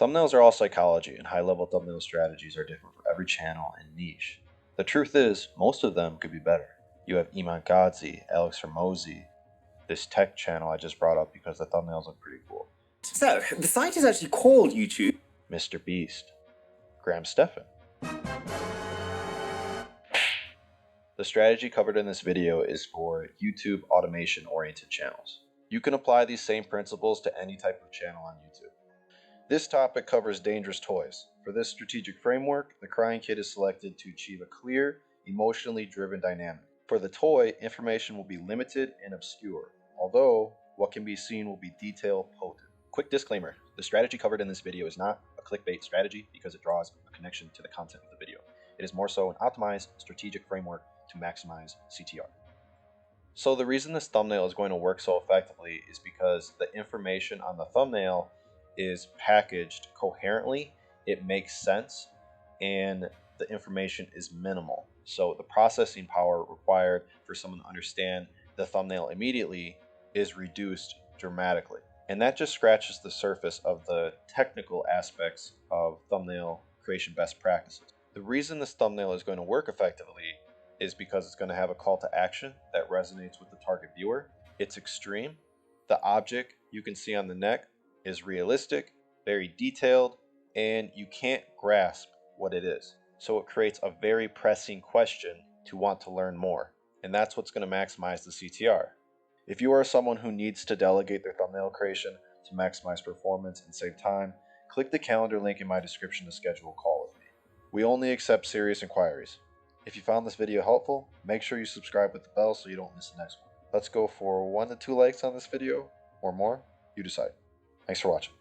Thumbnails are all psychology, and high-level thumbnail strategies are different for every channel and niche. The truth is, most of them could be better. You have Iman Gadzhi, Alex Hormozi, this tech channel I just brought up because the thumbnails look pretty cool. So, the site is actually called YouTube. Mr. Beast, Graham Stephan. The strategy covered in this video is for YouTube automation-oriented channels. You can apply these same principles to any type of channel on YouTube. This topic covers dangerous toys. For this strategic framework, the Crying Kid is selected to achieve a clear, emotionally driven dynamic. For the toy, information will be limited and obscure, although what can be seen will be detail potent. Quick disclaimer, the strategy covered in this video is not a clickbait strategy because it draws a connection to the content of the video. It is more so an optimized strategic framework to maximize CTR. So the reason this thumbnail is going to work so effectively is because the information on the thumbnail is packaged coherently, it makes sense, and the information is minimal. So the processing power required for someone to understand the thumbnail immediately is reduced dramatically. And that just scratches the surface of the technical aspects of thumbnail creation best practices. The reason this thumbnail is going to work effectively is because it's going to have a call to action that resonates with the target viewer. It's extreme. The object you can see on the neck is realistic, very detailed, and you can't grasp what it is. So it creates a very pressing question to want to learn more. And that's what's going to maximize the CTR. If you are someone who needs to delegate their thumbnail creation to maximize performance and save time, click the calendar link in my description to schedule a call with me. We only accept serious inquiries. If you found this video helpful, make sure you subscribe with the bell so you don't miss the next one. Let's go for 1 to 2 likes on this video, or more, you decide. Thanks for watching.